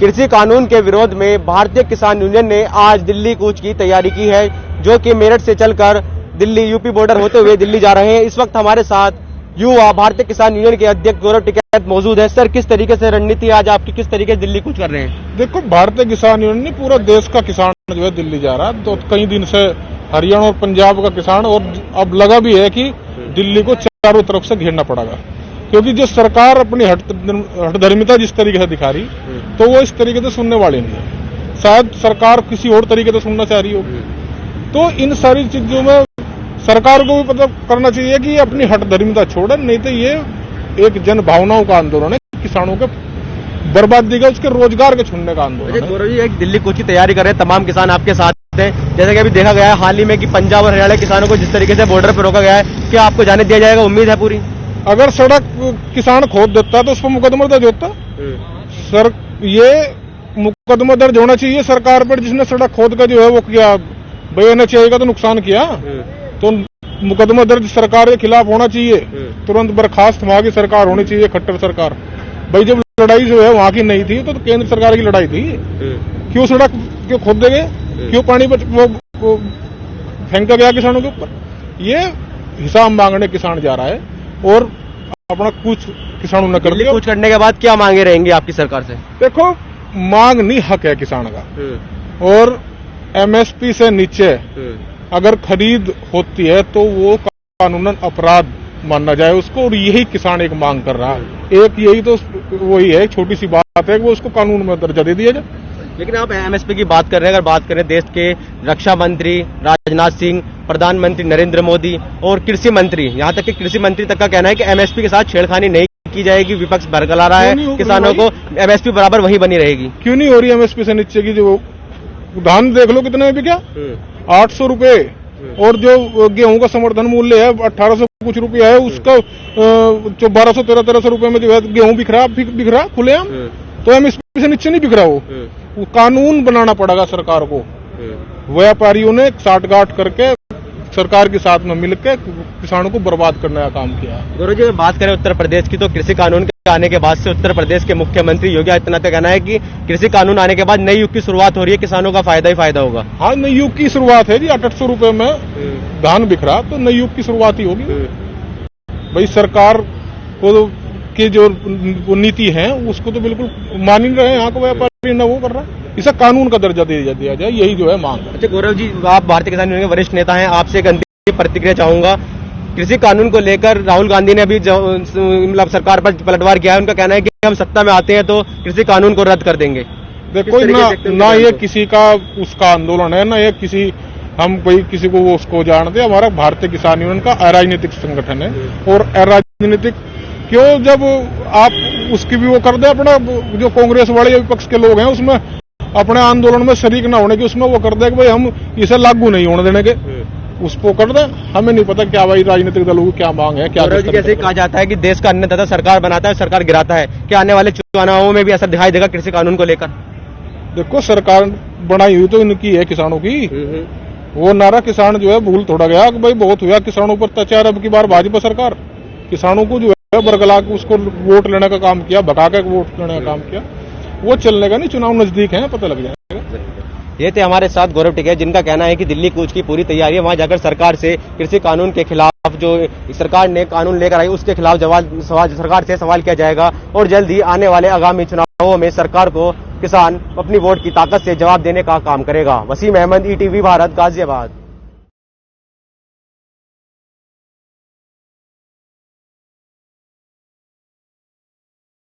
कृषि कानून के विरोध में भारतीय किसान यूनियन ने आज दिल्ली कूच की तैयारी की है, जो कि मेरठ से चलकर दिल्ली यूपी बॉर्डर होते हुए दिल्ली जा रहे हैं। इस वक्त हमारे साथ युवा भारतीय किसान यूनियन के अध्यक्ष गौरव टिकैत मौजूद है। सर, किस तरीके से रणनीति आज आपकी, किस तरीके से दिल्ली कूच कर रहे हैं? देखो, भारतीय किसान यूनियन नहीं, पूरा देश का किसान जो है दिल्ली जा रहा है। तो कई दिन से हरियाणा और पंजाब का किसान, और अब लगा भी है कि दिल्ली को चारों तरफ से घेरना पड़ेगा, क्योंकि जो सरकार अपनी हठधर्मिता जिस तरीके से दिखा रही, तो वो इस तरीके से सुनने वाली नहीं है। शायद सरकार किसी और तरीके से सुनना चाह रही होगी। तो इन सारी चीजों में सरकार को भी पता करना चाहिए कि अपनी हठधर्मिता छोड़े, नहीं तो ये एक जन भावनाओं का आंदोलन है, किसानों के बर्बादी का, उसके रोजगार के छीनने का आंदोलन है। गौरव जी, एक दिल्ली कूच की तैयारी कर रहे हैं, तमाम किसान आपके साथ हैं। जैसे कि अभी देखा गया है हाल ही में कि पंजाब और हरियाणा किसानों को जिस तरीके से बॉर्डर पर रोका गया है, क्या आपको जाने दिया जाएगा? उम्मीद है पूरी? अगर सड़क किसान खोद देता है तो उस पर मुकदमा दर्ज होता। सर, ये मुकदमा दर्ज होना चाहिए सरकार पर, जिसने सड़क खोद कर जो है वो किया, NHAI का तो नुकसान किया, तो मुकदमा दर्ज सरकार के खिलाफ होना चाहिए। तुरंत बर्खास्त वहां की सरकार होनी चाहिए, खट्टर सरकार। भाई, जब लड़ाई जो है वहां की नहीं थी, तो केंद्र सरकार की लड़ाई थी। क्यों सड़क क्यों खोद देंगे? क्यों पानी वो फेंका गया किसानों के ऊपर? ये हिसाब मांगने किसान जा रहा है, और अपना कुछ किसानों ने कर लिया। कुछ करने के बाद क्या मांगे रहेंगी आपकी सरकार से? देखो, मांग नहीं, हक है किसान का, और MSP से नीचे अगर खरीद होती है तो वो कानूनन अपराध माना जाए उसको, और यही किसान एक मांग कर रहा है। एक यही तो वही है, छोटी सी बात है कि वो उसको कानून में दर्जा दे दिया जाए। लेकिन आप MSP की बात कर रहे हैं, अगर बात करें देश के रक्षा मंत्री राजनाथ सिंह, प्रधानमंत्री नरेंद्र मोदी और कृषि मंत्री, यहाँ तक कि कृषि मंत्री तक का कहना है कि MSP के साथ छेड़खानी नहीं की जाएगी। विपक्ष बरकरार रहा है, किसानों को MSP बराबर वही बनी रहेगी। क्यों नहीं हो रही MSP से नीचे की? जो धान देख लो कितने में बिका, 800 रुपए, और जो गेहूं का समर्थन मूल्य है 1800 कुछ रुपया है, उसका 1200-1300 रुपए में जो है गेहूं बिक रहा खुलेआम। तो MSP से नीचे नहीं बिक रहा। वो कानून बनाना पड़ेगा सरकार को। व्यापारियों ने साठगांठ करके सरकार के साथ में मिलकर किसानों को बर्बाद करने का काम किया। गौरव जी, बात करें उत्तर प्रदेश की, तो कृषि कानून के आने के बाद से उत्तर प्रदेश के मुख्यमंत्री योगी आदित्यनाथ का कहना है कि कृषि कानून आने के बाद नई युग की शुरुआत हो रही है, किसानों का फायदा ही फायदा होगा। हाँ, नई युग की शुरुआत है जी। 800 रुपए में धान बिक रहा, तो नई युग की शुरुआत ही होगी। भाई, सरकार को की जो नीति है उसको तो बिल्कुल मान ही रहे हैं, यहाँ का व्यापारी न वो कर रहा है। इसे कानून का दर्जा दे दिया जाए, यही जो है मांग। अच्छा गौरव जी, आप भारतीय किसान यूनियन के वरिष्ठ नेता हैं, आपसे एक अंतिम प्रतिक्रिया चाहूंगा। कृषि कानून को लेकर राहुल गांधी ने अभी मतलब सरकार पर पलटवार किया है। उनका कहना है कि हम सत्ता में आते हैं तो कृषि कानून को रद्द कर देंगे। देखो, ना ये किसी का उसका आंदोलन है, ना ये किसी हम कोई किसी को वो उसको जानते। हमारा भारतीय किसान यूनियन का अराजनीतिक संगठन है, और अराजनीतिक क्यों, जब आप उसकी भी वो कर दे, अपना जो कांग्रेस वाले विपक्ष के लोग हैं उसमें अपने आंदोलन में शरीक ना होने की, उसमें वो कर दे कि भाई हम इसे लागू नहीं होने देने के, उसको कर दे। हमें नहीं पता क्या भाई राजनीतिक दलों की क्या मांग है, क्या। जैसे कहा जाता है कि देश का अन्नदाता सरकार बनाता है, सरकार गिराता है, क्या आने वाले चुनावों में भी असर दिखाई देगा कृषि कानून को लेकर? देखो, सरकार बनाई हुई तो इनकी है, किसानों की। वो नारा किसान जो है भूल थोड़ा गया कि भाई बहुत हुआ किसानों पर अत्याचार। अब की बार भाजपा सरकार किसानों को जो है बरगला के उसको वोट लेने का काम किया, भगा के वोट लेने का काम किया। वो चलने का नहीं, चुनाव नजदीक है, पता लग जाएगा। ये थे हमारे साथ गौरव टिकैत, जिनका कहना है कि दिल्ली कूच की पूरी तैयारी है। वहां जाकर सरकार से कृषि कानून के खिलाफ, जो सरकार ने कानून लेकर आई, उसके खिलाफ सरकार से सवाल किया जाएगा, और जल्द ही आने वाले आगामी चुनावों में सरकार को किसान अपनी वोट की ताकत से जवाब देने का काम करेगा। वसीम अहमद, ETV भारत, गाजियाबाद।